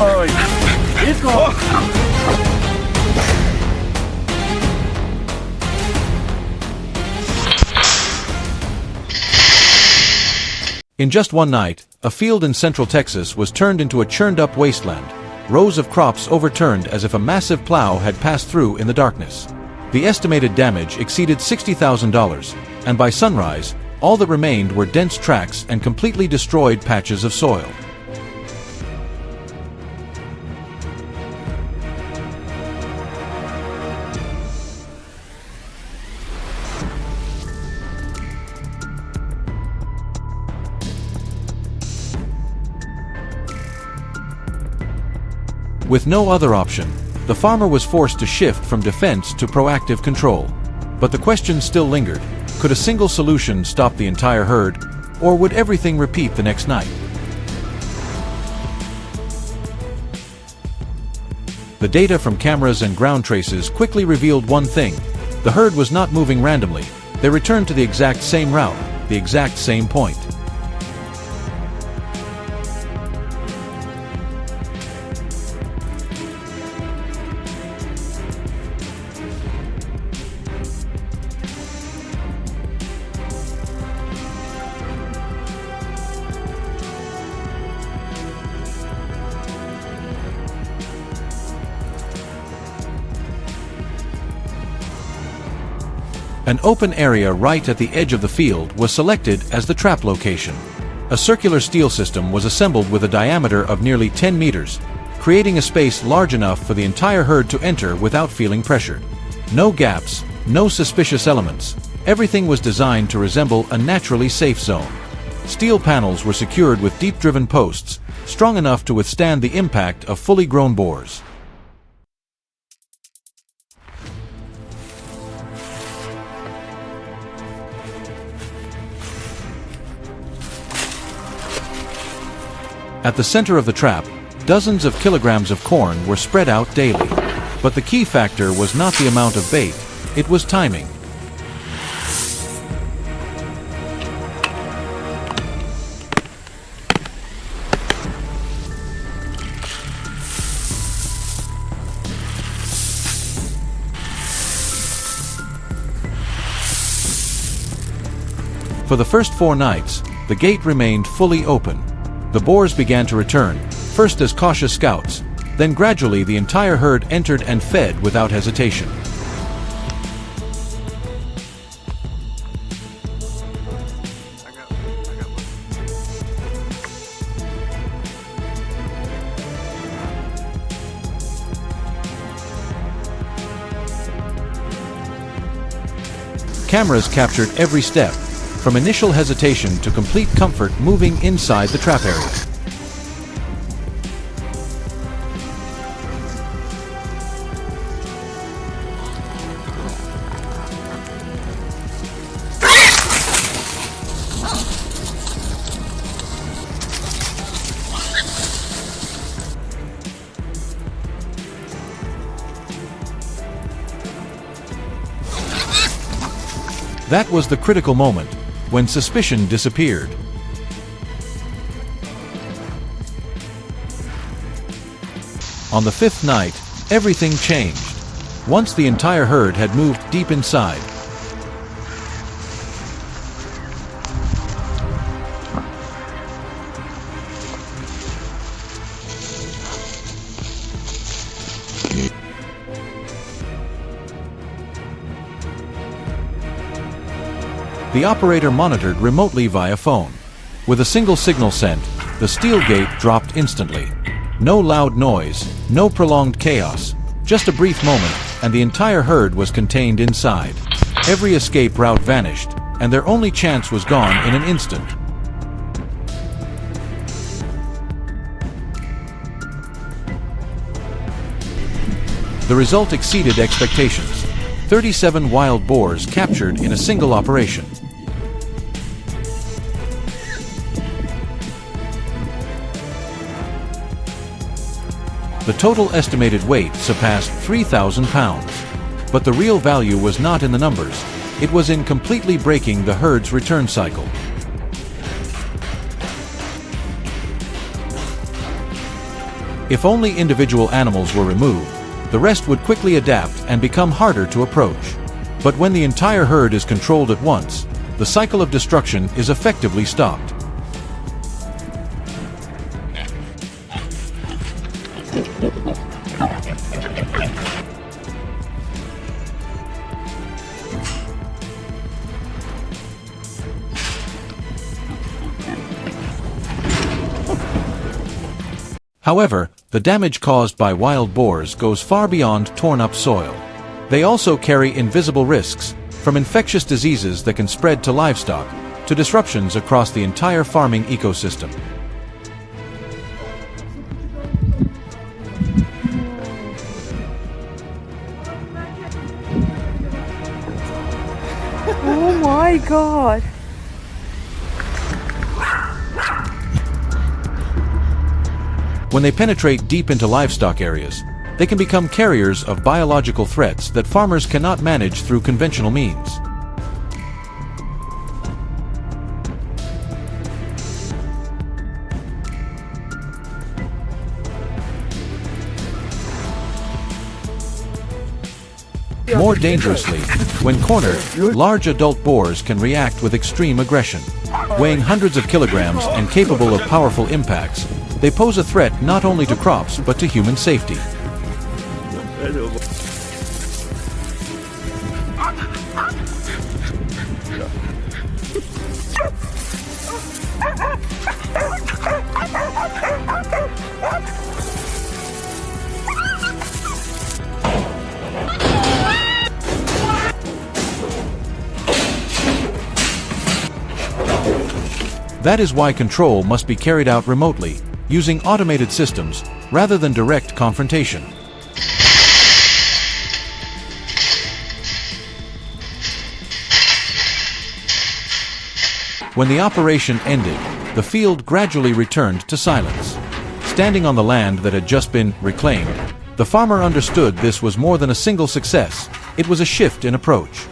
Oj, blisko! In just one night, a field in central Texas was turned into a churned-up wasteland, rows of crops overturned as if a massive plow had passed through in the darkness. The estimated damage exceeded $60,000, and by sunrise, all that remained were dense tracks and completely destroyed patches of soil. With no other option, the farmer was forced to shift from defense to proactive control. But the question still lingered: could a single solution stop the entire herd, or would everything repeat the next night? The data from cameras and ground traces quickly revealed one thing: the herd was not moving randomly. They returned to the exact same route, the exact same point. An open area right at the edge of the field was selected as the trap location. A circular steel system was assembled with a diameter of nearly 10 meters, creating a space large enough for the entire herd to enter without feeling pressured. No gaps, no suspicious elements. Everything was designed to resemble a naturally safe zone. Steel panels were secured with deep-driven posts, strong enough to withstand the impact of fully grown boars. At the center of the trap, dozens of kilograms of corn were spread out daily. But the key factor was not the amount of bait, it was timing. For the first 4 nights, the gate remained fully open. The boars began to return, first as cautious scouts, then gradually the entire herd entered and fed without hesitation. Cameras captured every step, from initial hesitation to complete comfort moving inside the trap area. That was the critical moment, when suspicion disappeared. On the 5th night, everything changed. Once the entire herd had moved deep inside, the operator monitored remotely via phone. With a single signal sent, the steel gate dropped instantly. No loud noise, no prolonged chaos, just a brief moment, and the entire herd was contained inside. Every escape route vanished, and their only chance was gone in an instant. The result exceeded expectations. 37 wild boars captured in a single operation. The total estimated weight surpassed 3,000 pounds. But the real value was not in the numbers, it was in completely breaking the herd's return cycle. If only individual animals were removed, the rest would quickly adapt and become harder to approach. But when the entire herd is controlled at once, the cycle of destruction is effectively stopped. However, the damage caused by wild boars goes far beyond torn-up soil. They also carry invisible risks, from infectious diseases that can spread to livestock, to disruptions across the entire farming ecosystem. Oh my God! When they penetrate deep into livestock areas, they can become carriers of biological threats that farmers cannot manage through conventional means. More dangerously, when cornered, large adult boars can react with extreme aggression. Weighing hundreds of kilograms and capable of powerful impacts, they pose a threat not only to crops but to human safety. That is why control must be carried out remotely, using automated systems, rather than direct confrontation. When the operation ended, the field gradually returned to silence. Standing on the land that had just been reclaimed, the farmer understood this was more than a single success. It was a shift in approach.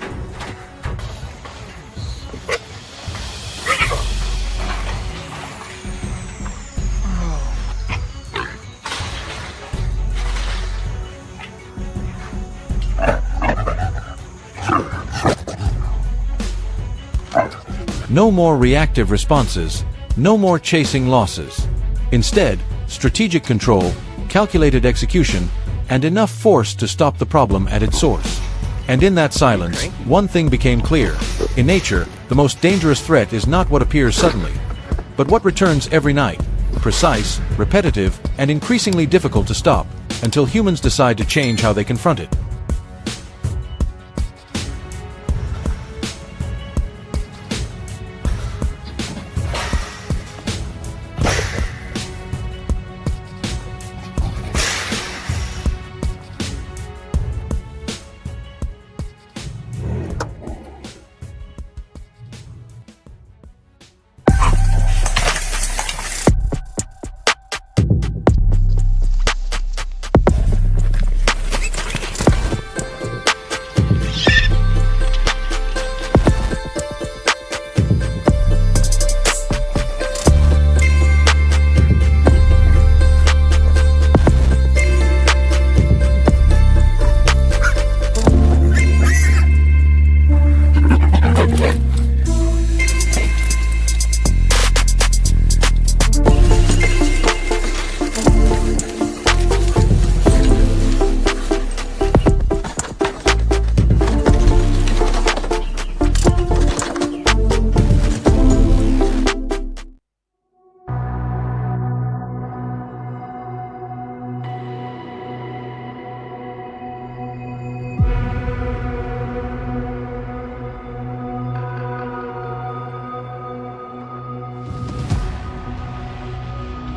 No more reactive responses, no more chasing losses. Instead, strategic control, calculated execution, and enough force to stop the problem at its source. And in that silence, one thing became clear. In nature, the most dangerous threat is not what appears suddenly, but what returns every night, precise, repetitive, and increasingly difficult to stop, until humans decide to change how they confront it.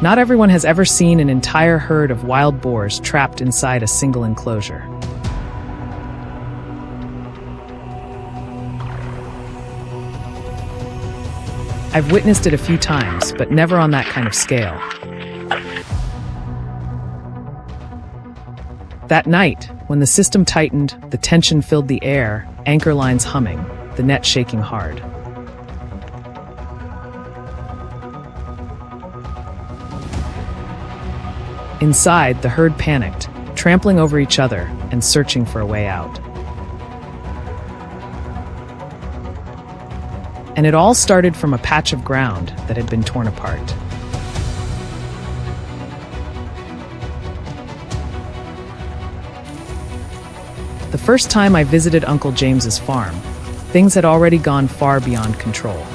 Not everyone has ever seen an entire herd of wild boars trapped inside a single enclosure. I've witnessed it a few times, but never on that kind of scale. That night, when the system tightened, the tension filled the air, anchor lines humming, the net shaking hard. Inside, the herd panicked, trampling over each other and searching for a way out. And it all started from a patch of ground that had been torn apart. The first time I visited Uncle James's farm, things had already gone far beyond control.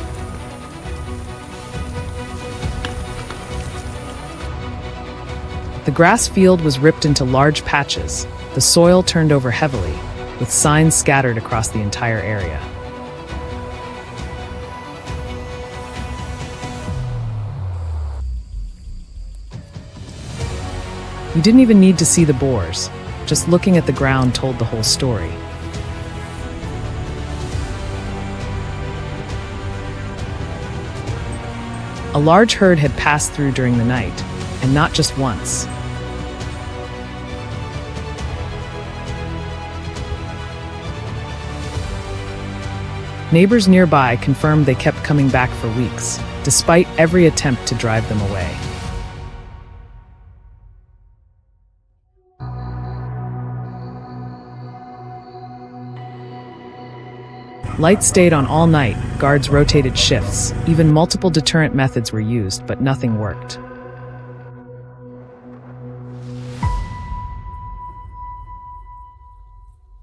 The grass field was ripped into large patches, the soil turned over heavily, with signs scattered across the entire area. You didn't even need to see the boars. Just looking at the ground told the whole story. A large herd had passed through during the night, and not just once. Neighbors nearby confirmed they kept coming back for weeks, despite every attempt to drive them away. Lights stayed on all night, guards rotated shifts, even multiple deterrent methods were used, but nothing worked.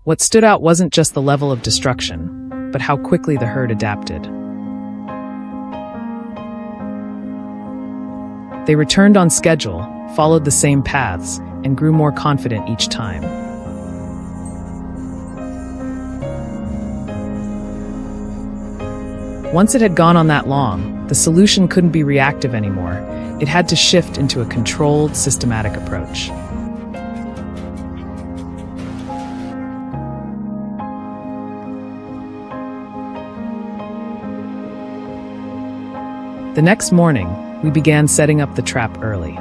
What stood out wasn't just the level of destruction, but how quickly the herd adapted. They returned on schedule, followed the same paths, and grew more confident each time. Once it had gone on that long, the solution couldn't be reactive anymore. It had to shift into a controlled, systematic approach. The next morning, we began setting up the trap early.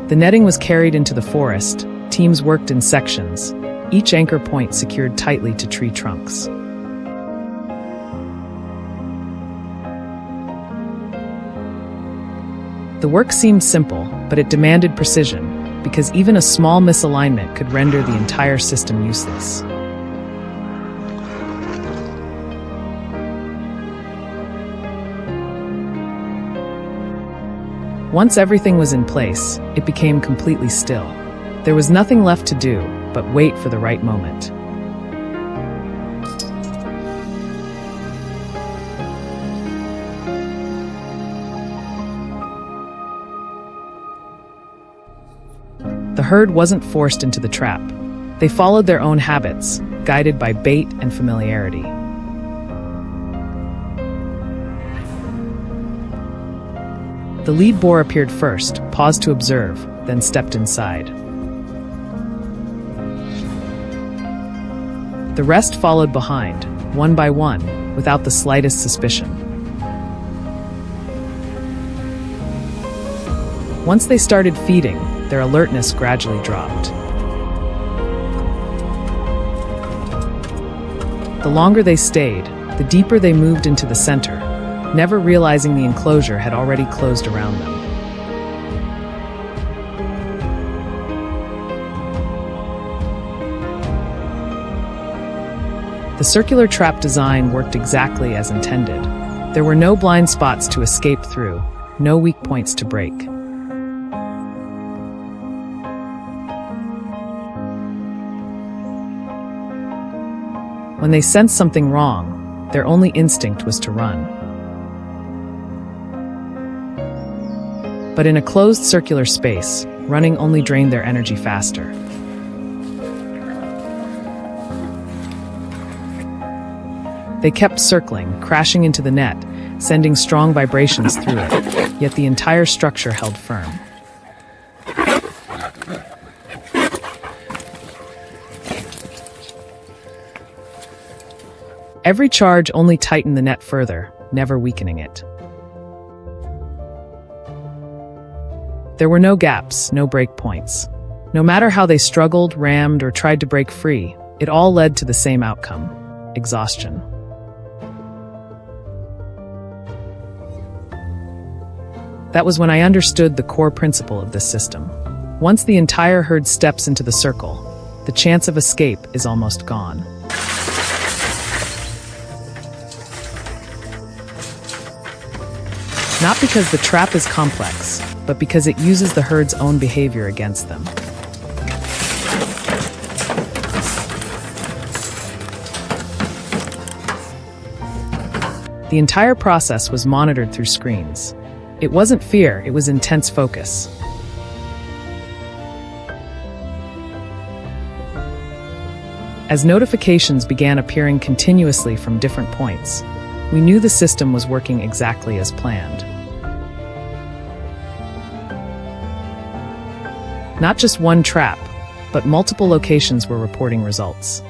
The netting was carried into the forest, teams worked in sections, each anchor point secured tightly to tree trunks. The work seemed simple, but it demanded precision, because even a small misalignment could render the entire system useless. Once everything was in place, it became completely still. There was nothing left to do but wait for the right moment. The herd wasn't forced into the trap. They followed their own habits, guided by bait and familiarity. The lead boar appeared first, paused to observe, then stepped inside. The rest followed behind, one by one, without the slightest suspicion. Once they started feeding, their alertness gradually dropped. The longer they stayed, the deeper they moved into the center, never realizing the enclosure had already closed around them. The circular trap design worked exactly as intended. There were no blind spots to escape through, no weak points to break. When they sensed something wrong, their only instinct was to run. But in a closed circular space, running only drained their energy faster. They kept circling, crashing into the net, sending strong vibrations through it, yet the entire structure held firm. Every charge only tightened the net further, never weakening it. There were no gaps, no break points. No matter how they struggled, rammed, or tried to break free, it all led to the same outcome: exhaustion. That was when I understood the core principle of this system. Once the entire herd steps into the circle, the chance of escape is almost gone. Not because the trap is complex, but because it uses the herd's own behavior against them. The entire process was monitored through screens. It wasn't fear, it was intense focus. As notifications began appearing continuously from different points, we knew the system was working exactly as planned. Not just one trap, but multiple locations were reporting results.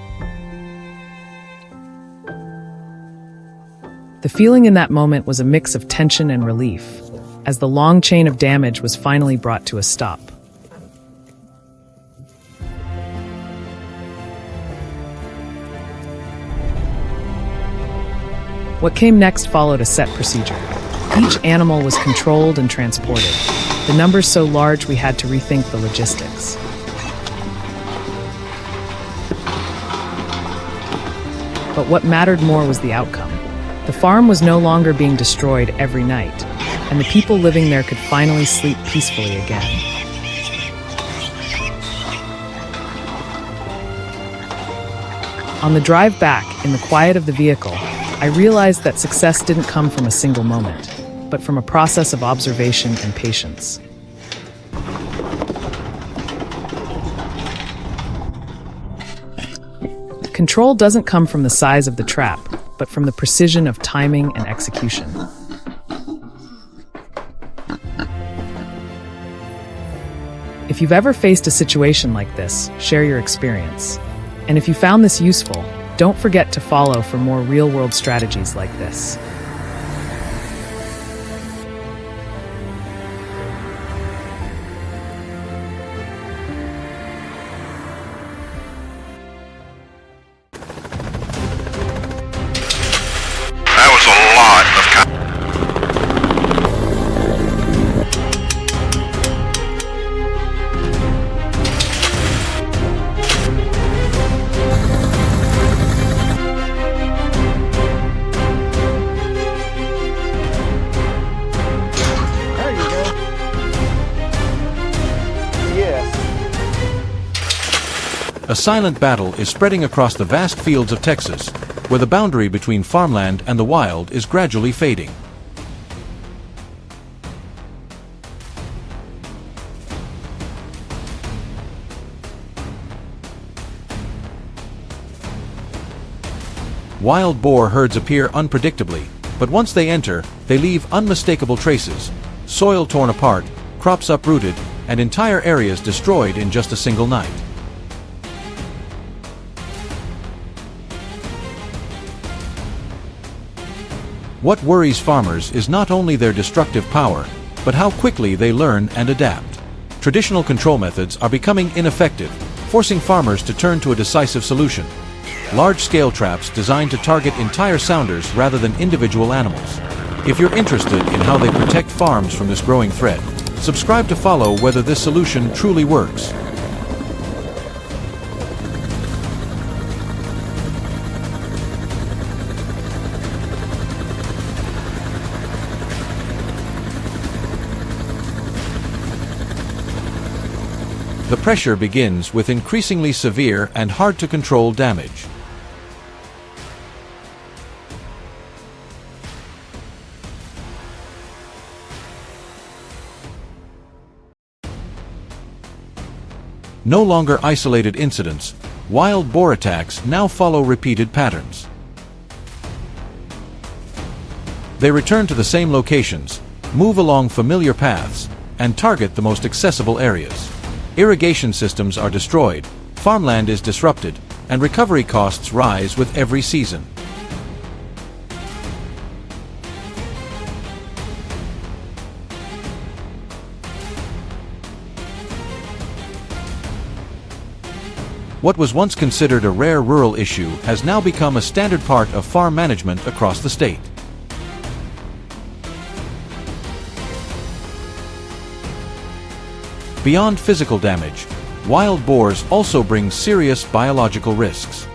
The feeling in that moment was a mix of tension and relief, as the long chain of damage was finally brought to a stop. What came next followed a set procedure. Each animal was controlled and transported, the numbers so large we had to rethink the logistics. But what mattered more was the outcome. The farm was no longer being destroyed every night, and the people living there could finally sleep peacefully again. On the drive back, in the quiet of the vehicle, I realized that success didn't come from a single moment, but from a process of observation and patience. Control doesn't come from the size of the trap, but from the precision of timing and execution. If you've ever faced a situation like this, share your experience. And if you found this useful, don't forget to follow for more real-world strategies like this. A silent battle is spreading across the vast fields of Texas, where the boundary between farmland and the wild is gradually fading. Wild boar herds appear unpredictably, but once they enter, they leave unmistakable traces: soil torn apart, crops uprooted, and entire areas destroyed in just a single night. What worries farmers is not only their destructive power, but how quickly they learn and adapt. Traditional control methods are becoming ineffective, forcing farmers to turn to a decisive solution: large-scale traps designed to target entire sounders rather than individual animals. If you're interested in how they protect farms from this growing threat, subscribe to follow whether this solution truly works. The pressure begins with increasingly severe and hard-to-control damage. No longer isolated incidents, wild boar attacks now follow repeated patterns. They return to the same locations, move along familiar paths, and target the most accessible areas. Irrigation systems are destroyed, farmland is disrupted, and recovery costs rise with every season. What was once considered a rare rural issue has now become a standard part of farm management across the state. Beyond physical damage, wild boars also bring serious biological risks.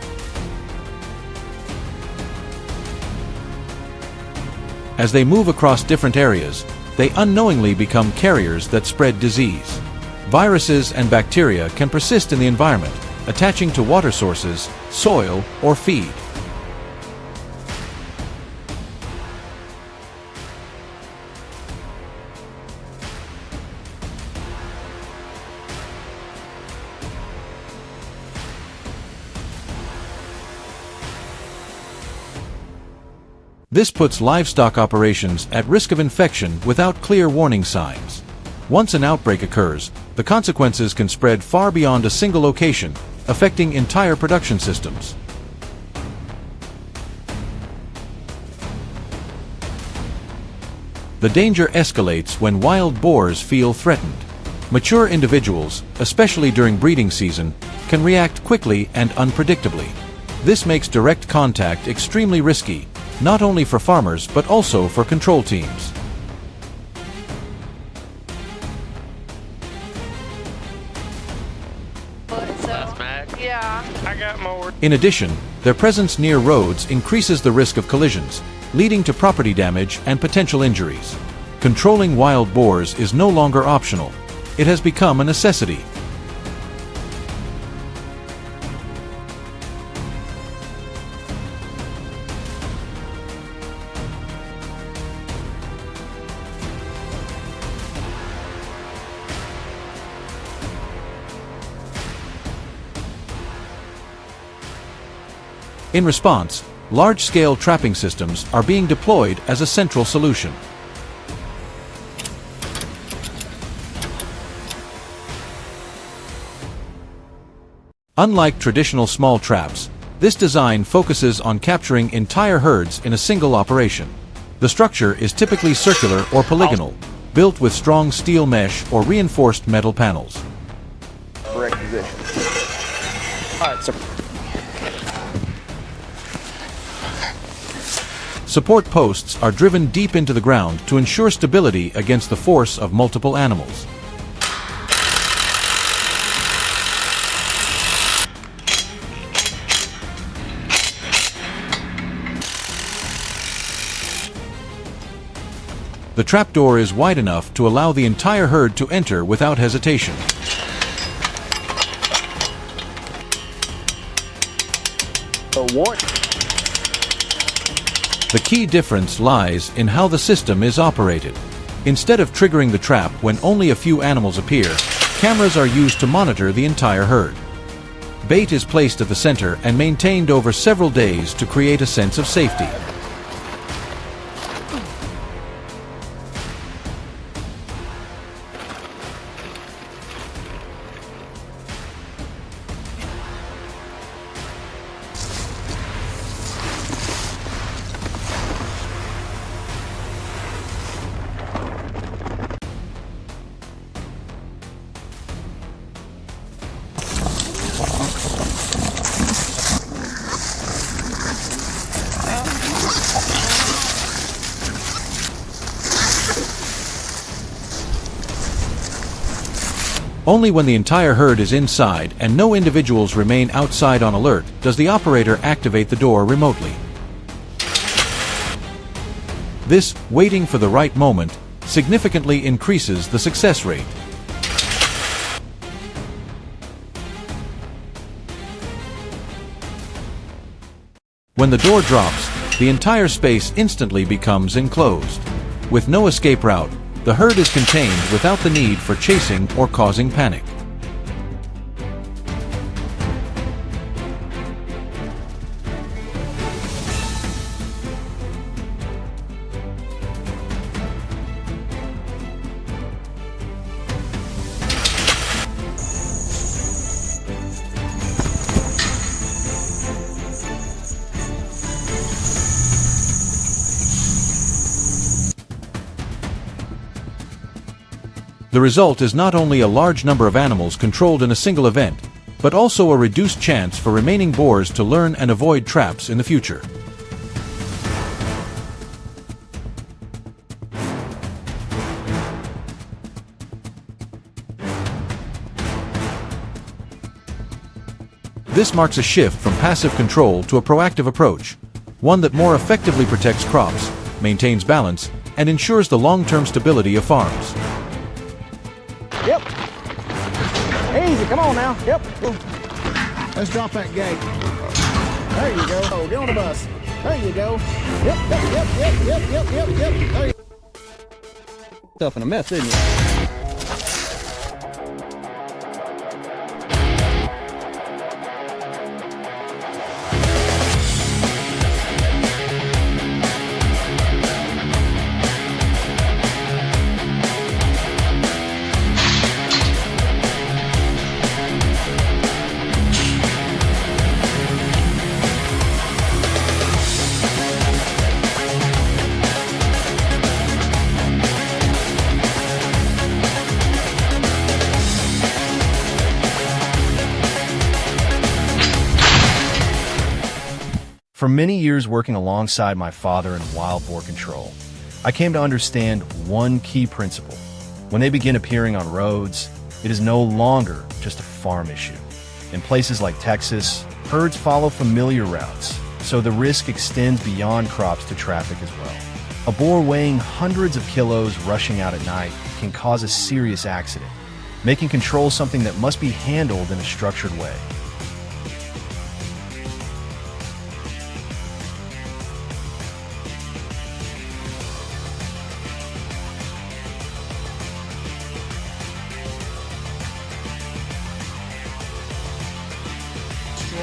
As they move across different areas, they unknowingly become carriers that spread disease. Viruses and bacteria can persist in the environment, attaching to water sources, soil, or feed. This puts livestock operations at risk of infection without clear warning signs. Once an outbreak occurs, the consequences can spread far beyond a single location, affecting entire production systems. The danger escalates when wild boars feel threatened. Mature individuals, especially during breeding season, can react quickly and unpredictably. This makes direct contact extremely risky, not only for farmers but also for control teams. I got more. In addition, their presence near roads increases the risk of collisions, leading to property damage and potential injuries. Controlling wild boars is no longer optional. It has become a necessity. In response, large-scale trapping systems are being deployed as a central solution. Unlike traditional small traps, this design focuses on capturing entire herds in a single operation. The structure is typically circular or polygonal, built with strong steel mesh or reinforced metal panels. Correct position. All right, so Support posts are driven deep into the ground to ensure stability against the force of multiple animals. The trapdoor is wide enough to allow the entire herd to enter without hesitation. The key difference lies in how the system is operated. Instead of triggering the trap when only a few animals appear, cameras are used to monitor the entire herd. Bait is placed at the center and maintained over several days to create a sense of safety. Only when the entire herd is inside and no individuals remain outside on alert does the operator activate the door remotely. This waiting for the right moment significantly increases the success rate. When the door drops, the entire space instantly becomes enclosed. With no escape route, the herd is contained without the need for chasing or causing panic. The result is not only a large number of animals controlled in a single event, but also a reduced chance for remaining boars to learn and avoid traps in the future. This marks a shift from passive control to a proactive approach, one that more effectively protects crops, maintains balance, and ensures the long-term stability of farms. Yep. Easy, come on now. Yep. Let's drop that gate. There you go. Oh, get on the bus. There you go. Yep. There you Stuff in a mess, isn't you? For many years working alongside my father in wild boar control, I came to understand one key principle. When they begin appearing on roads, it is no longer just a farm issue. In places like Texas, herds follow familiar routes, so the risk extends beyond crops to traffic as well. A boar weighing hundreds of kilos rushing out at night can cause a serious accident, making control something that must be handled in a structured way.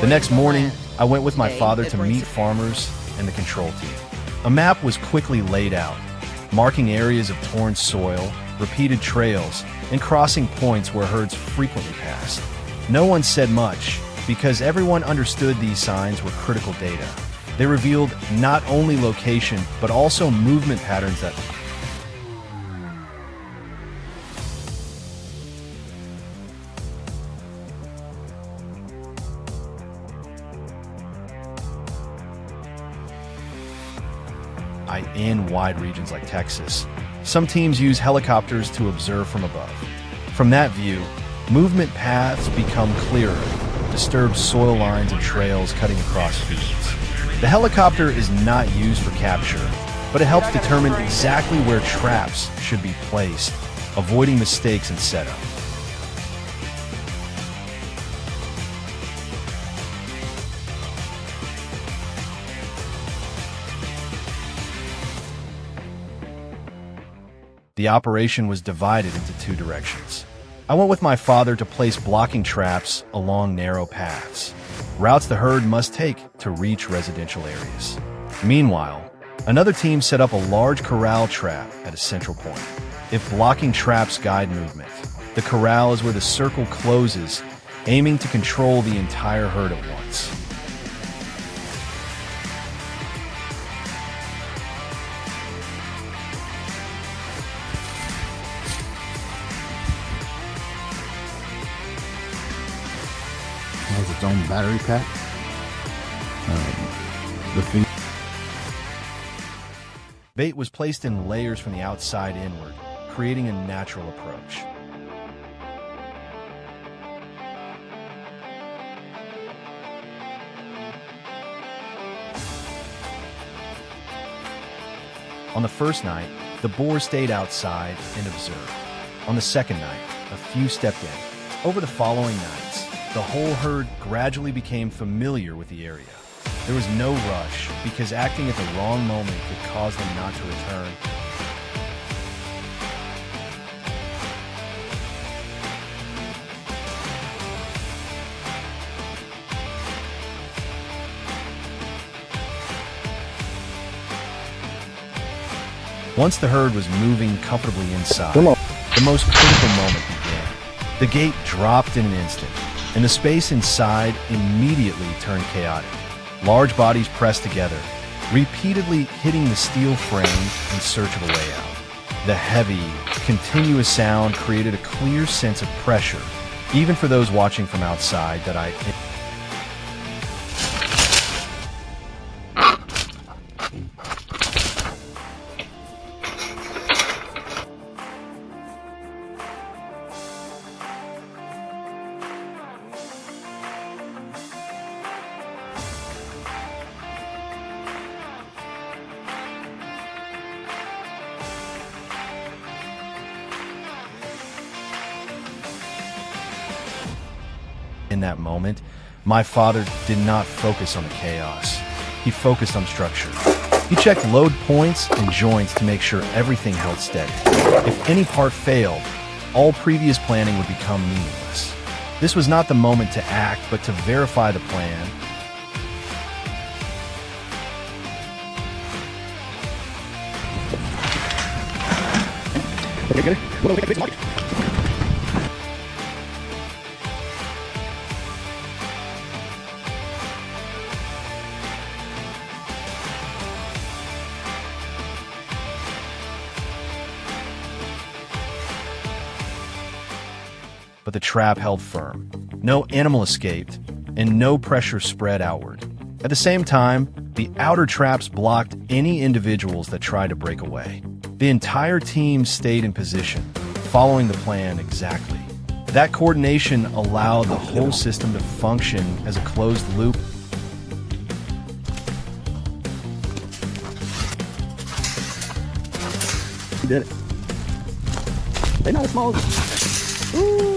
The next morning, I went with my father to meet farmers and the control team. A map was quickly laid out, marking areas of torn soil, repeated trails, and crossing points where herds frequently passed. No one said much, because everyone understood these signs were critical data. They revealed not only location, but also movement patterns that in wide regions like Texas. Some teams use helicopters to observe from above. From that view, movement paths become clearer, disturbed soil lines and trails cutting across fields. The helicopter is not used for capture, but it helps determine exactly where traps should be placed, avoiding mistakes in setup. The operation was divided into two directions. I went with my father to place blocking traps along narrow paths, routes the herd must take to reach residential areas. Meanwhile, another team set up a large corral trap at a central point. If blocking traps guide movement, the corral is where the circle closes, aiming to control the entire herd at once. has its own battery pack. Bait was placed in layers from the outside inward, creating a natural approach. On the first night, the boar stayed outside and observed. On the second night, a few stepped in. Over the following nights, the whole herd gradually became familiar with the area. There was no rush, because acting at the wrong moment could cause them not to return. Once the herd was moving comfortably inside, the most critical moment began. The gate dropped in an instant, and the space inside immediately turned chaotic. Large bodies pressed together, repeatedly hitting the steel frame in search of a way out. The heavy, continuous sound created a clear sense of pressure, even for those watching from outside, that I... that moment, my father did not focus on the chaos. He focused on structure. He checked load points and joints to make sure everything held steady. If any part failed, all previous planning would become meaningless. This was not the moment to act, but to verify the plan. But the trap held firm. No animal escaped, and no pressure spread outward. At the same time, the outer traps blocked any individuals that tried to break away. The entire team stayed in position, following the plan exactly. That coordination allowed the whole system to function as a closed loop. You did it. They're not as small as... Ooh.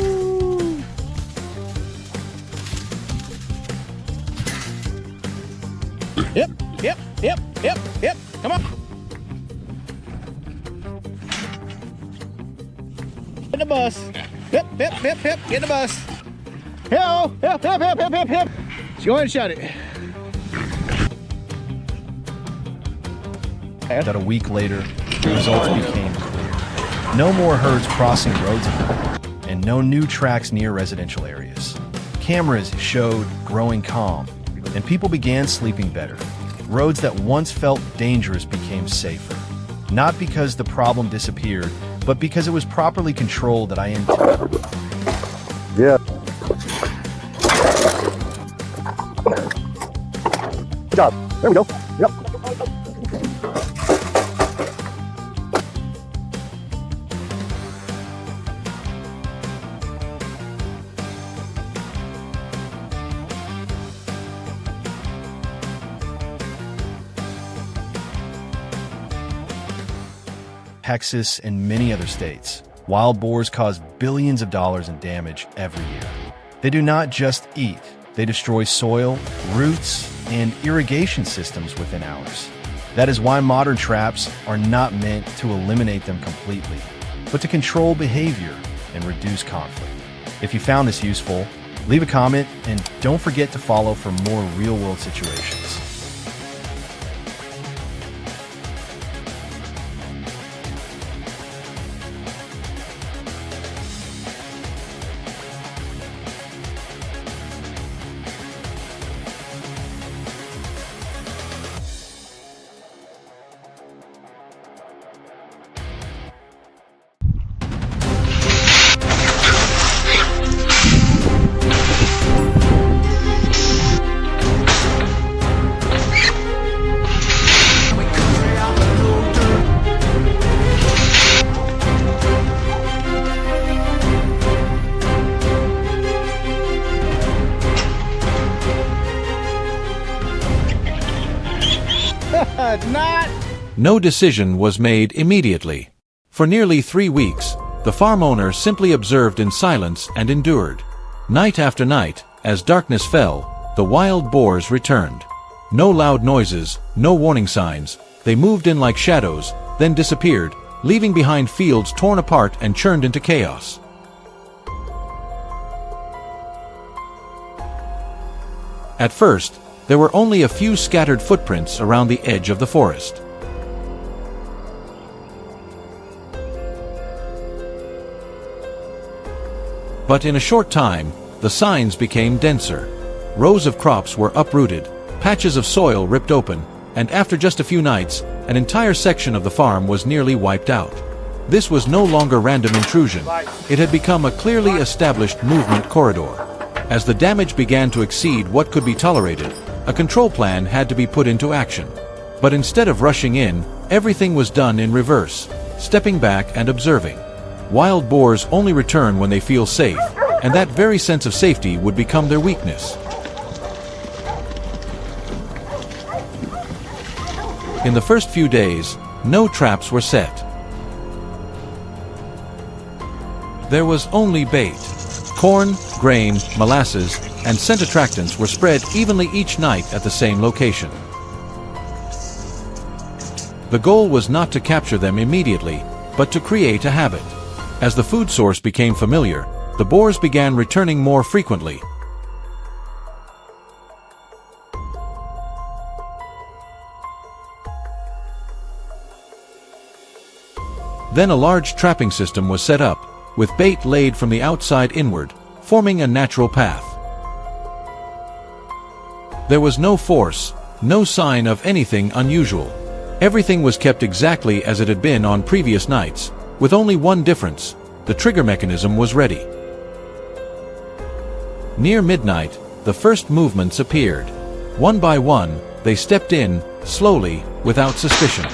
Yep. Come on. Get the bus. Yep. Get the bus. Hello. Yep. Let's go ahead and shut it. That a week later, the results became clear. No more herds crossing roads anymore, and no new tracks near residential areas. Cameras showed growing calm, and people began sleeping better. Roads that once felt dangerous became safer. Not because the problem disappeared, but because it was properly controlled at INT. Yeah. Good job. There we go. Yep. Texas, and many other states, wild boars cause billions of dollars in damage every year. They do not just eat, they destroy soil, roots, and irrigation systems within hours. That is why modern traps are not meant to eliminate them completely, but to control behavior and reduce conflict. If you found this useful, leave a comment and don't forget to follow for more real-world situations. No decision was made immediately. For nearly 3 weeks, the farm owner simply observed in silence and endured. Night after night, as darkness fell, the wild boars returned. No loud noises, no warning signs. They moved in like shadows, then disappeared, leaving behind fields torn apart and churned into chaos. At first, there were only a few scattered footprints around the edge of the forest. But in a short time, the signs became denser. Rows of crops were uprooted, patches of soil ripped open, and after just a few nights, an entire section of the farm was nearly wiped out. This was no longer random intrusion. It had become a clearly established movement corridor. As the damage began to exceed what could be tolerated, a control plan had to be put into action. But instead of rushing in, everything was done in reverse, stepping back and observing. Wild boars only return when they feel safe, and that very sense of safety would become their weakness. In the first few days, no traps were set. There was only bait: corn, grain, molasses, and scent attractants were spread evenly each night at the same location. The goal was not to capture them immediately, but to create a habit. As the food source became familiar, the boars began returning more frequently. Then a large trapping system was set up, with bait laid from the outside inward, forming a natural path. There was no force, no sign of anything unusual. Everything was kept exactly as it had been on previous nights, with only one difference: the trigger mechanism was ready. Near midnight, the first movements appeared. One by one, they stepped in, slowly, without suspicion.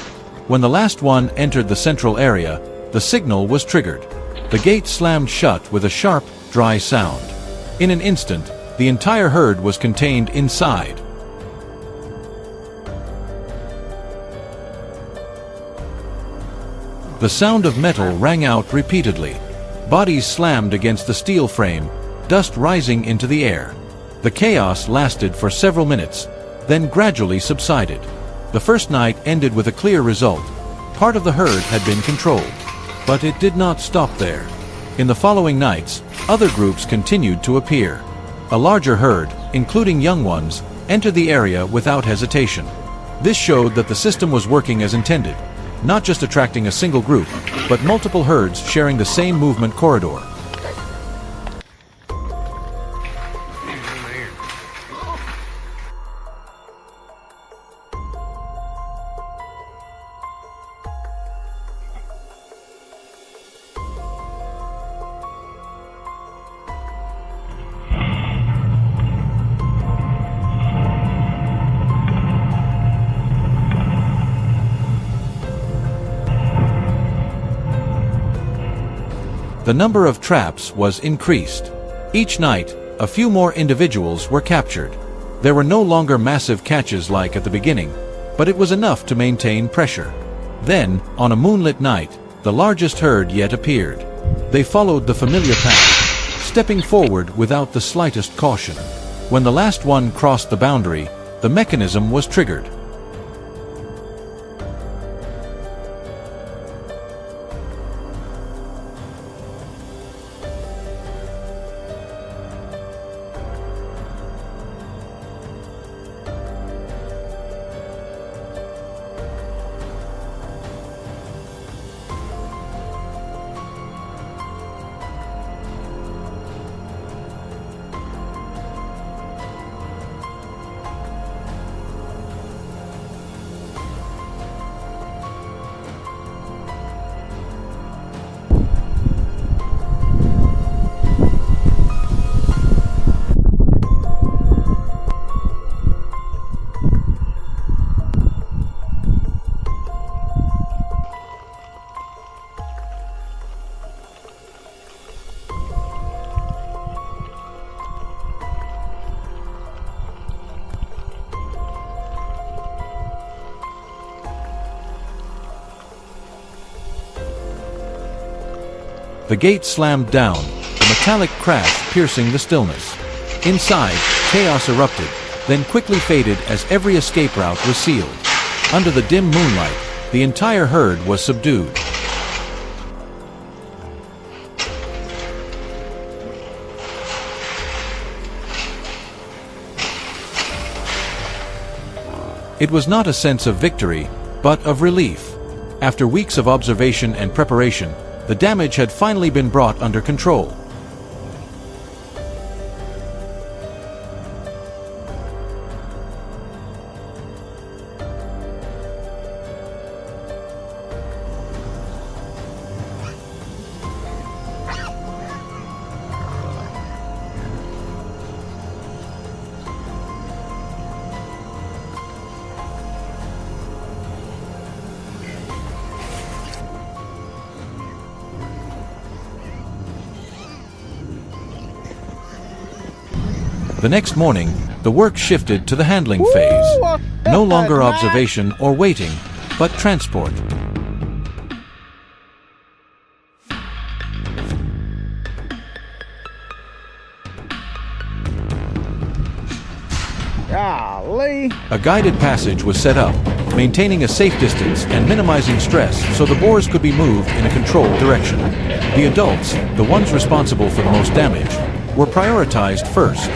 When the last one entered the central area, the signal was triggered. The gate slammed shut with a sharp, dry sound. In an instant, the entire herd was contained inside. The sound of metal rang out repeatedly. Bodies slammed against the steel frame, dust rising into the air. The chaos lasted for several minutes, then gradually subsided. The first night ended with a clear result. Part of the herd had been controlled. But it did not stop there. In the following nights, other groups continued to appear. A larger herd, including young ones, entered the area without hesitation. This showed that the system was working as intended, not just attracting a single group, but multiple herds sharing the same movement corridor. The number of traps was increased. Each night, a few more individuals were captured. There were no longer massive catches like at the beginning, but it was enough to maintain pressure. Then, on a moonlit night, the largest herd yet appeared. They followed the familiar path, stepping forward without the slightest caution. When the last one crossed the boundary, the mechanism was triggered. The gate slammed down, the metallic crash piercing the stillness. Inside, chaos erupted, then quickly faded as every escape route was sealed. Under the dim moonlight, the entire herd was subdued. It was not a sense of victory, but of relief. After weeks of observation and preparation, the damage had finally been brought under control. The next morning, the work shifted to the handling phase. No longer observation or waiting, but transport. Ready? A guided passage was set up, maintaining a safe distance and minimizing stress so the boars could be moved in a controlled direction. The adults, the ones responsible for the most damage, were prioritized first.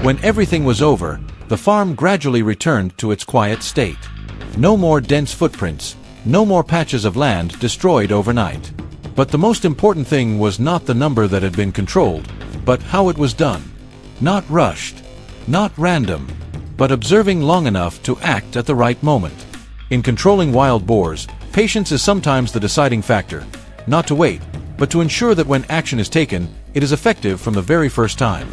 When everything was over, the farm gradually returned to its quiet state. No more dense footprints, no more patches of land destroyed overnight. But the most important thing was not the number that had been controlled, but how it was done. Not rushed, not random, but observing long enough to act at the right moment. In controlling wild boars, patience is sometimes the deciding factor. Not to wait, but to ensure that when action is taken, it is effective from the very first time.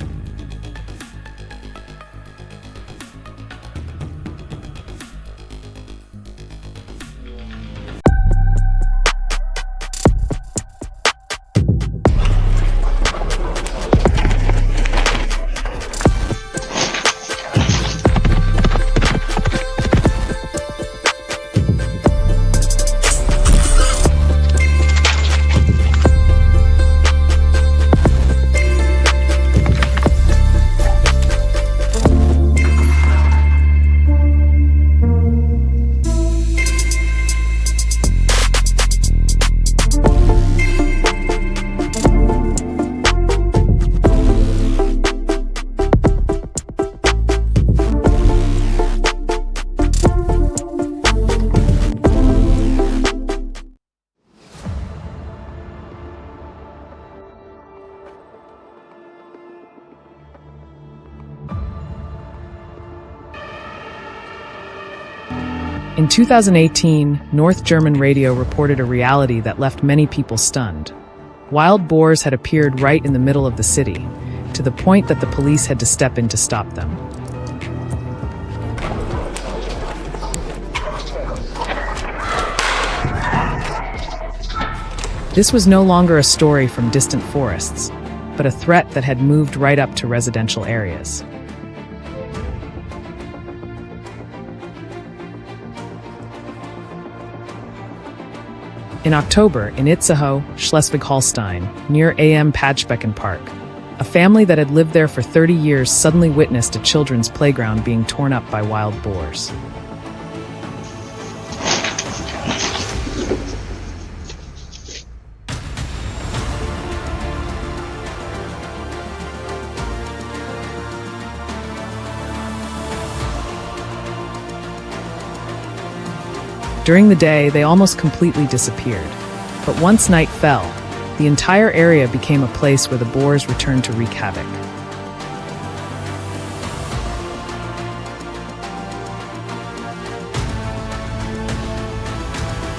In 2018, North German radio reported a reality that left many people stunned. Wild boars had appeared right in the middle of the city, to the point that the police had to step in to stop them. This was no longer a story from distant forests, but a threat that had moved right up to residential areas. In October, in Itzehoe, Schleswig-Holstein, near AM Patchbecken Park, a family that had lived there for 30 years suddenly witnessed a children's playground being torn up by wild boars. During the day, they almost completely disappeared. But once night fell, the entire area became a place where the boars returned to wreak havoc.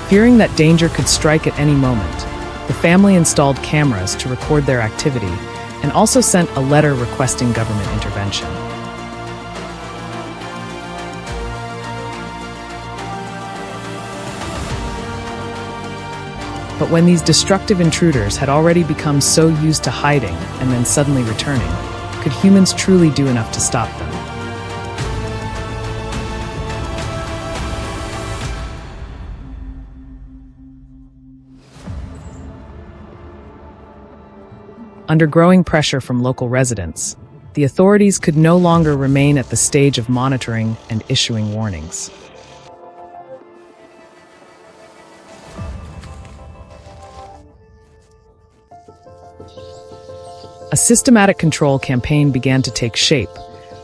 Fearing that danger could strike at any moment, the family installed cameras to record their activity and also sent a letter requesting government intervention. But when these destructive intruders had already become so used to hiding and then suddenly returning, could humans truly do enough to stop them? Under growing pressure from local residents, the authorities could no longer remain at the stage of monitoring and issuing warnings. A systematic control campaign began to take shape,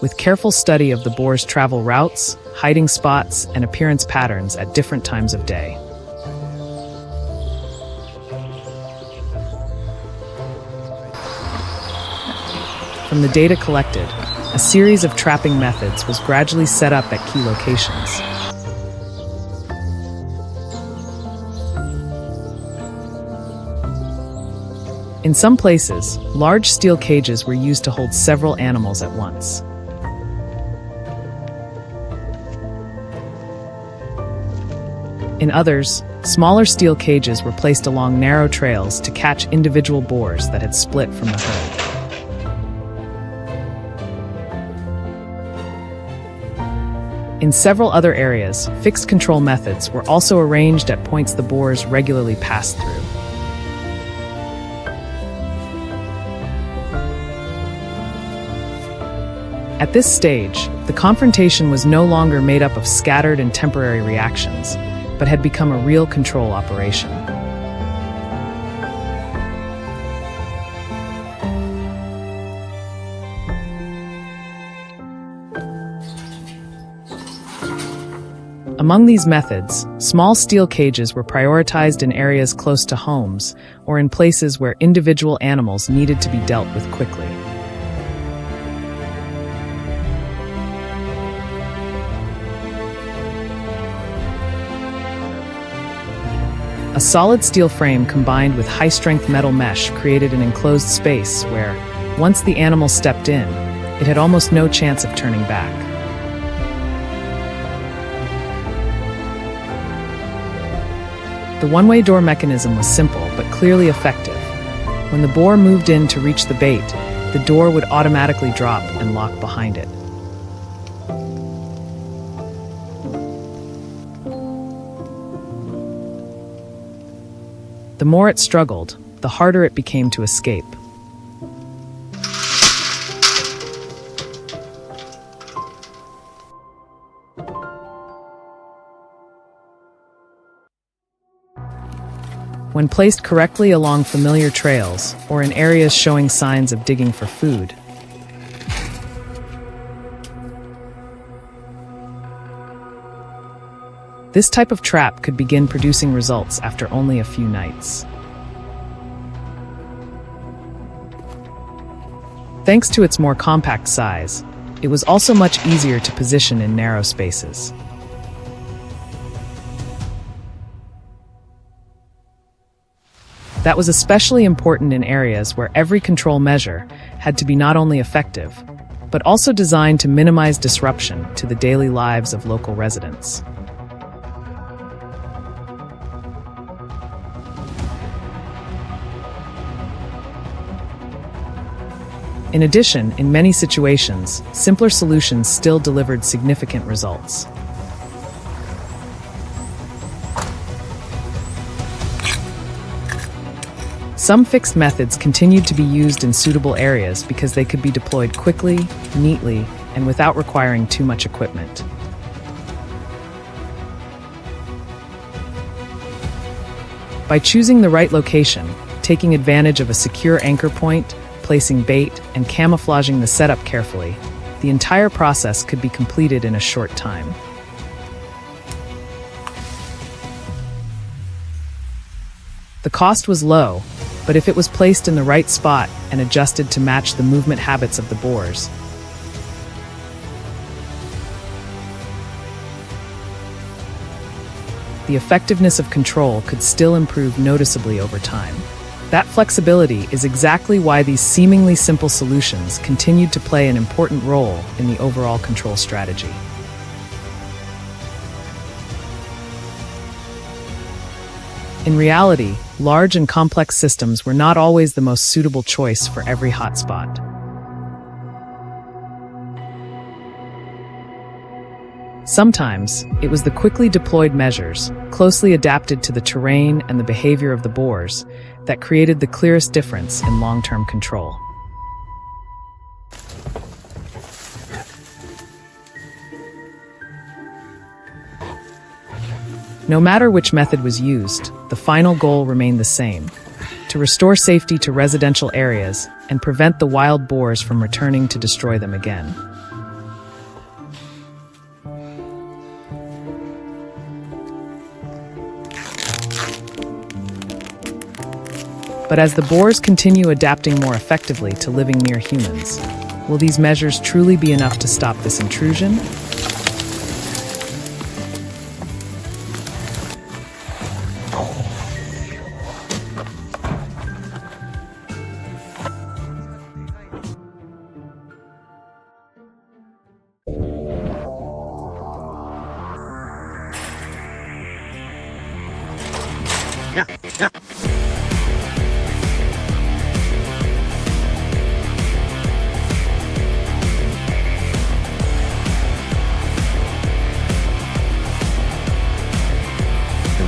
with careful study of the boars' travel routes, hiding spots, and appearance patterns at different times of day. From the data collected, a series of trapping methods was gradually set up at key locations. In some places, large steel cages were used to hold several animals at once. In others, smaller steel cages were placed along narrow trails to catch individual boars that had split from the herd. In several other areas, fixed control methods were also arranged at points the boars regularly passed through. At this stage, the confrontation was no longer made up of scattered and temporary reactions, but had become a real control operation. Among these methods, small steel cages were prioritized in areas close to homes or in places where individual animals needed to be dealt with quickly. A solid steel frame combined with high-strength metal mesh created an enclosed space where, once the animal stepped in, it had almost no chance of turning back. The one-way door mechanism was simple but clearly effective. When the boar moved in to reach the bait, the door would automatically drop and lock behind it. The more it struggled, the harder it became to escape. When placed correctly along familiar trails or in areas showing signs of digging for food, this type of trap could begin producing results after only a few nights. Thanks to its more compact size, it was also much easier to position in narrow spaces. That was especially important in areas where every control measure had to be not only effective, but also designed to minimize disruption to the daily lives of local residents. In addition, in many situations, simpler solutions still delivered significant results. Some fixed methods continued to be used in suitable areas because they could be deployed quickly, neatly, and without requiring too much equipment. By choosing the right location, taking advantage of a secure anchor point, placing bait, and camouflaging the setup carefully, the entire process could be completed in a short time. The cost was low, but if it was placed in the right spot and adjusted to match the movement habits of the boars, the effectiveness of control could still improve noticeably over time. That flexibility is exactly why these seemingly simple solutions continued to play an important role in the overall control strategy. In reality, large and complex systems were not always the most suitable choice for every hotspot. Sometimes, it was the quickly deployed measures, closely adapted to the terrain and the behavior of the boars, that created the clearest difference in long-term control. No matter which method was used, the final goal remained the same: to restore safety to residential areas and prevent the wild boars from returning to destroy them again. But as the boars continue adapting more effectively to living near humans, will these measures truly be enough to stop this intrusion?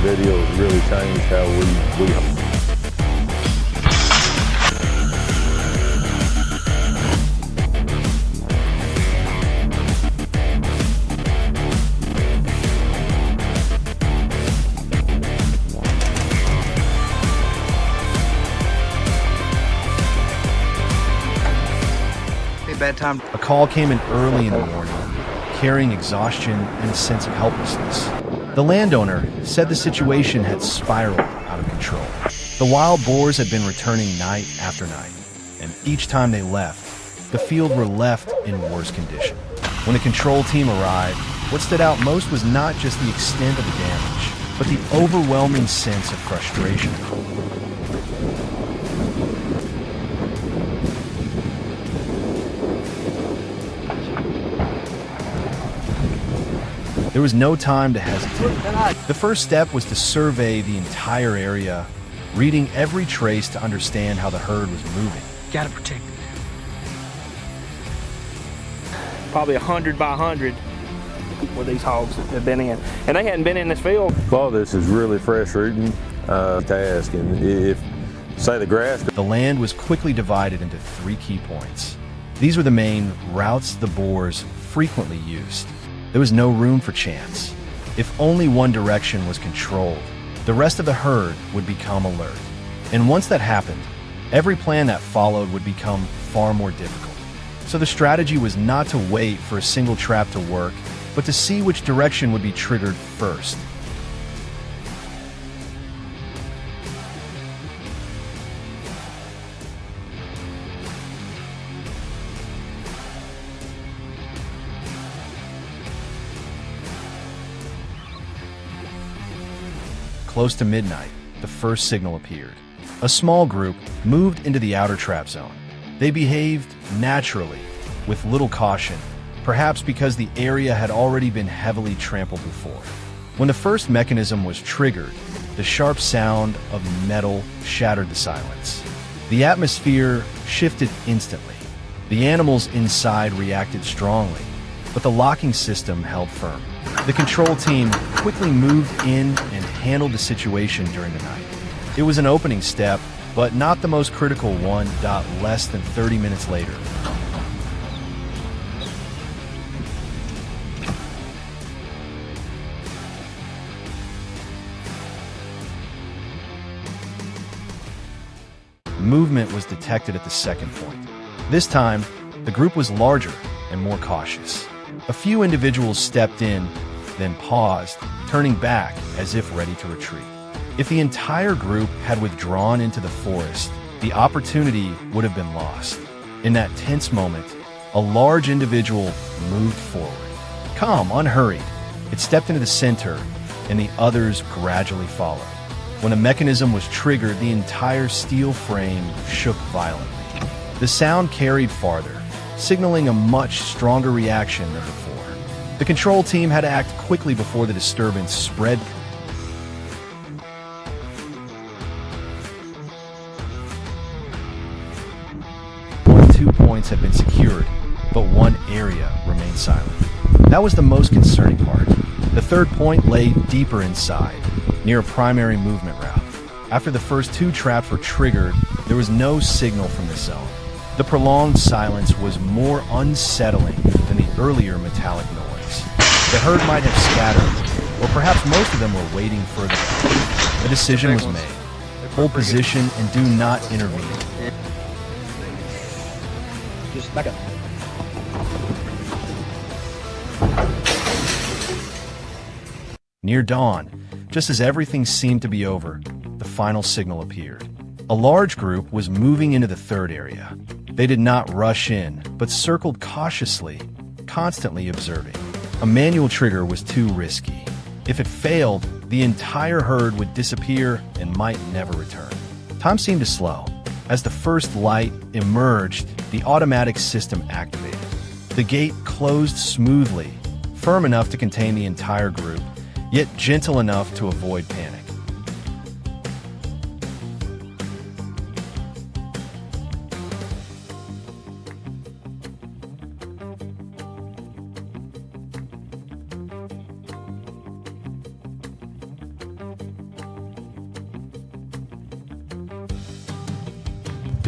video has really changed how we hunt. Bedtime. A call came in early in the morning, carrying exhaustion and a sense of helplessness. The landowner said the situation had spiraled out of control. The wild boars had been returning night after night, and each time they left, the field were left in worse condition. When the control team arrived, what stood out most was not just the extent of the damage, but the overwhelming sense of frustration. There was no time to hesitate. The first step was to survey the entire area, reading every trace to understand how the herd was moving. Gotta protect it. Probably 100 by 100 where these hogs have been in. And they hadn't been in this field. A lot of this is really fresh rooting task, and if, say, the grass. The land was quickly divided into 3 key points. These were the main routes the boars frequently used. There was no room for chance. If only one direction was controlled, the rest of the herd would become alert. And once that happened, every plan that followed would become far more difficult. So the strategy was not to wait for a single trap to work, but to see which direction would be triggered first. Close to midnight, the first signal appeared. A small group moved into the outer trap zone. They behaved naturally, with little caution, perhaps because the area had already been heavily trampled before. When the first mechanism was triggered, the sharp sound of metal shattered the silence. The atmosphere shifted instantly. The animals inside reacted strongly, but the locking system held firm. The control team quickly moved in and handled the situation during the night. It was an opening step, but not the most critical one. Less than 30 minutes later. Movement was detected at the second point. This time, the group was larger and more cautious. A few individuals stepped in, then paused, turning back as if ready to retreat. If the entire group had withdrawn into the forest, the opportunity would have been lost. In that tense moment, a large individual moved forward. Calm, unhurried, it stepped into the center, and the others gradually followed. When the mechanism was triggered, the entire steel frame shook violently. The sound carried farther, signaling a much stronger reaction than before. The control team had to act quickly before the disturbance spread. Two points had been secured, but one area remained silent. That was the most concerning part. The third point lay deeper inside, near a primary movement route. After the first 2 traps were triggered, there was no signal from the zone. The prolonged silence was more unsettling than the earlier metallic noise. The herd might have scattered, or perhaps most of them were waiting further out. A decision was made. Hold position and do not intervene. Just back up. Near dawn, just as everything seemed to be over, the final signal appeared. A large group was moving into the third area. They did not rush in, but circled cautiously, constantly observing. A manual trigger was too risky. If it failed, the entire herd would disappear and might never return. Time seemed to slow. As the first light emerged, the automatic system activated. The gate closed smoothly, firm enough to contain the entire group, yet gentle enough to avoid panic.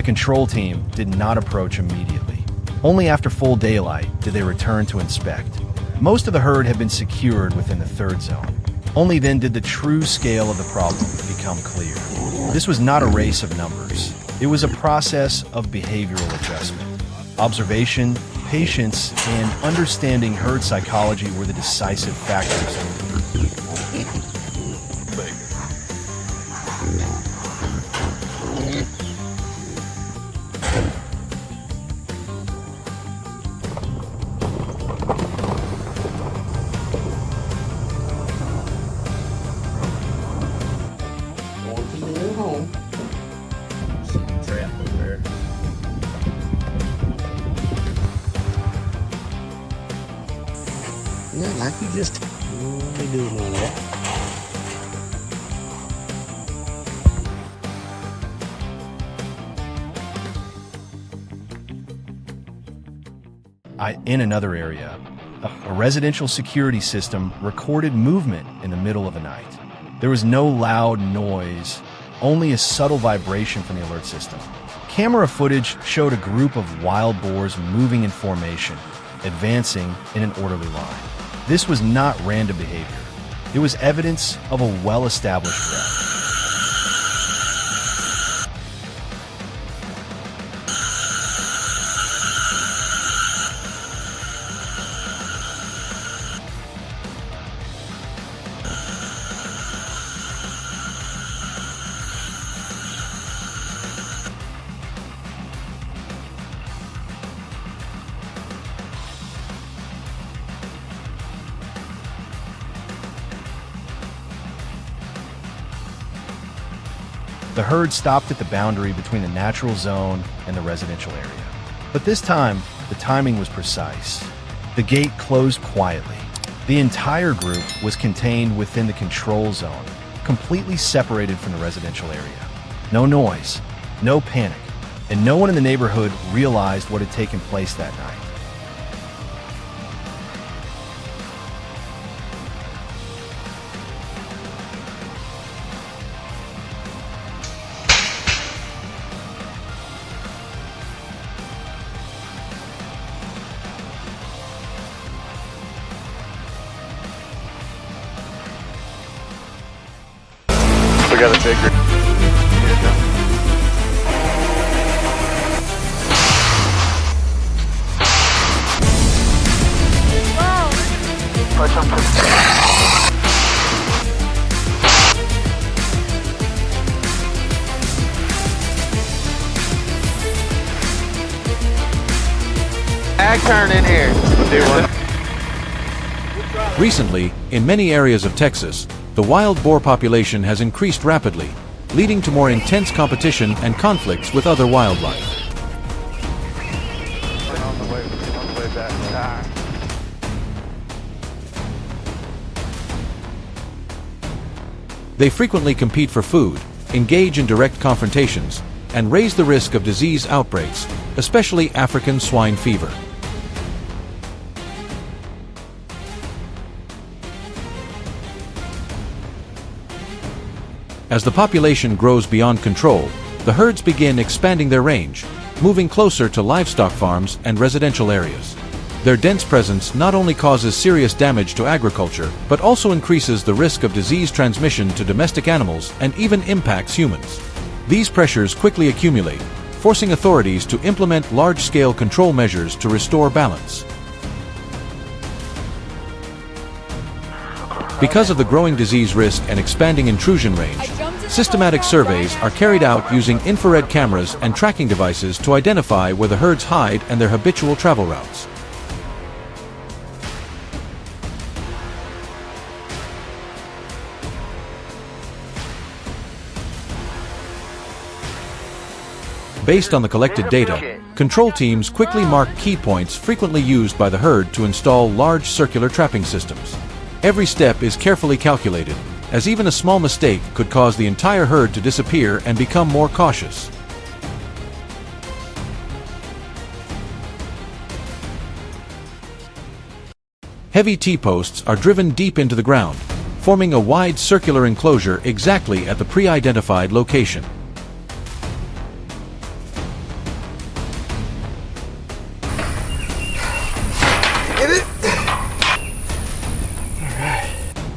control team did not approach immediately. Only after full daylight did they return to inspect. Most of the herd had been secured within the third zone. Only then did the true scale of the problem become clear. This was not a race of numbers. It was a process of behavioral adjustment. Observation, patience, and understanding herd psychology were the decisive factors. Yeah, like you just really doing all that. In another area, a residential security system recorded movement in the middle of the night. There was no loud noise, only a subtle vibration from the alert system. Camera footage showed a group of wild boars moving in formation, advancing in an orderly line. This was not random behavior. It was evidence of a well-established threat. The herd stopped at the boundary between the natural zone and the residential area. But this time, the timing was precise. The gate closed quietly. The entire group was contained within the control zone, completely separated from the residential area. No noise, no panic, and no one in the neighborhood realized what had taken place that night. We got a bigger. Push him. Ag turn in here. Do one. Recently, in many areas of Texas, the wild boar population has increased rapidly, leading to more intense competition and conflicts with other wildlife. On the way back. They frequently compete for food, engage in direct confrontations, and raise the risk of disease outbreaks, especially African swine fever. As the population grows beyond control, the herds begin expanding their range, moving closer to livestock farms and residential areas. Their dense presence not only causes serious damage to agriculture, but also increases the risk of disease transmission to domestic animals and even impacts humans. These pressures quickly accumulate, forcing authorities to implement large-scale control measures to restore balance. Because of the growing disease risk and expanding intrusion range, systematic surveys are carried out using infrared cameras and tracking devices to identify where the herds hide and their habitual travel routes. Based on the collected data, control teams quickly mark key points frequently used by the herd to install large circular trapping systems. Every step is carefully calculated, as even a small mistake could cause the entire herd to disappear and become more cautious. Heavy T-posts are driven deep into the ground, forming a wide circular enclosure exactly at the pre-identified location.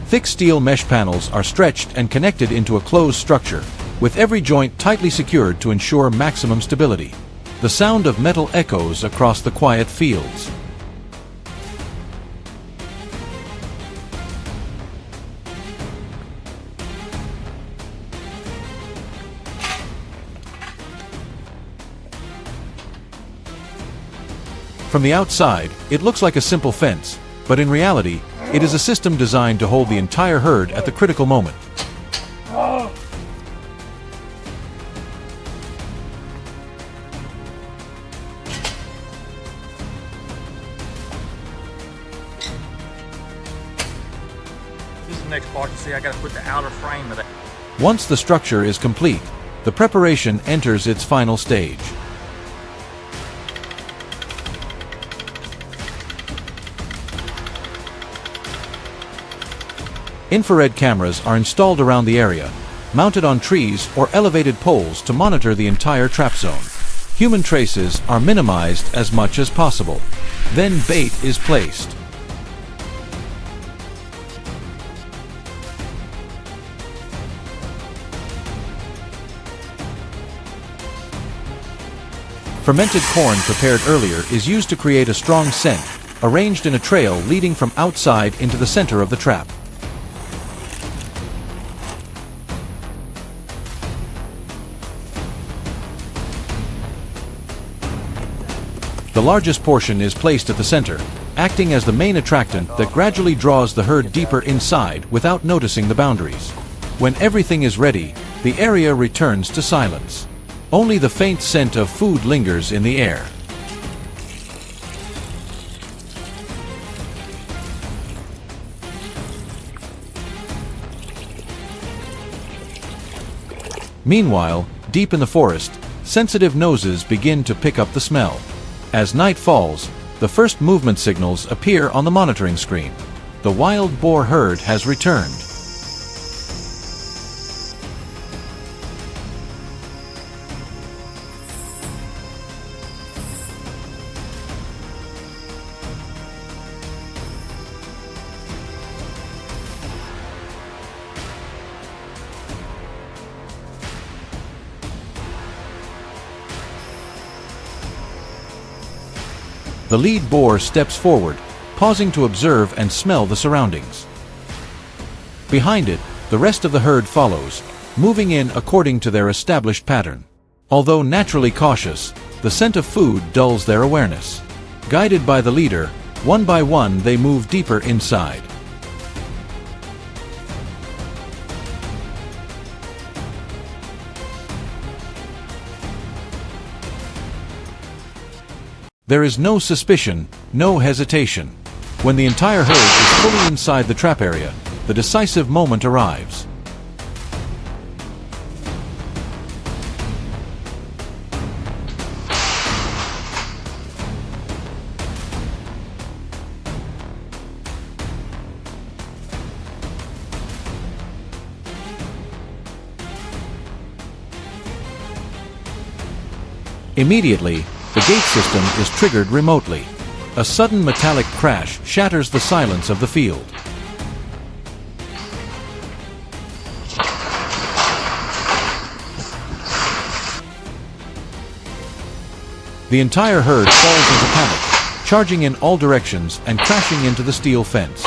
Thick steel mesh panels are stretched and connected into a closed structure, with every joint tightly secured to ensure maximum stability. The sound of metal echoes across the quiet fields. From the outside, it looks like a simple fence, but in reality, it is a system designed to hold the entire herd at the critical moment. This is the next part. You see, I got to put the outer frame of that. Once the structure is complete, the preparation enters its final stage. Infrared cameras are installed around the area, mounted on trees or elevated poles to monitor the entire trap zone. Human traces are minimized as much as possible. Then bait is placed. Fermented corn prepared earlier is used to create a strong scent, arranged in a trail leading from outside into the center of the trap. The largest portion is placed at the center, acting as the main attractant that gradually draws the herd deeper inside without noticing the boundaries. When everything is ready, the area returns to silence. Only the faint scent of food lingers in the air. Meanwhile, deep in the forest, sensitive noses begin to pick up the smell. As night falls, the first movement signals appear on the monitoring screen. The wild boar herd has returned. The lead boar steps forward, pausing to observe and smell the surroundings. Behind it, the rest of the herd follows, moving in according to their established pattern. Although naturally cautious, the scent of food dulls their awareness. Guided by the leader, one by one they move deeper inside. There is no suspicion, no hesitation. When the entire herd is fully inside the trap area, the decisive moment arrives. Immediately, the gate system is triggered remotely. A sudden metallic crash shatters the silence of the field. The entire herd falls into panic, charging in all directions and crashing into the steel fence.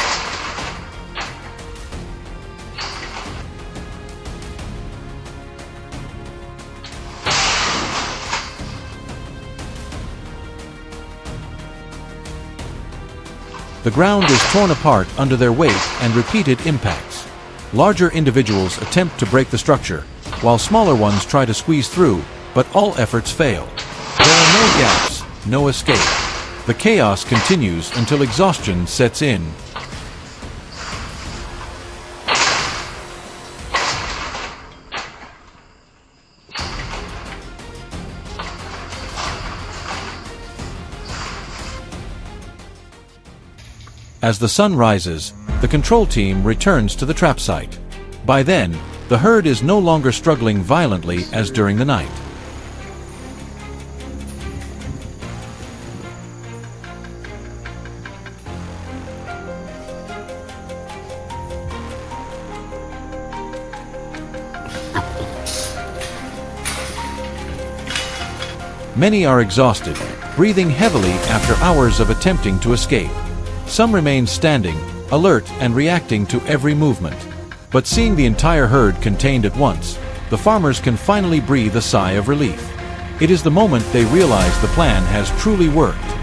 The ground is torn apart under their weight and repeated impacts. Larger individuals attempt to break the structure, while smaller ones try to squeeze through, but all efforts fail. There are no gaps, no escape. The chaos continues until exhaustion sets in. As the sun rises, the control team returns to the trap site. By then, the herd is no longer struggling violently as during the night. Many are exhausted, breathing heavily after hours of attempting to escape. Some remain standing, alert and reacting to every movement. But seeing the entire herd contained at once, the farmers can finally breathe a sigh of relief. It is the moment they realize the plan has truly worked.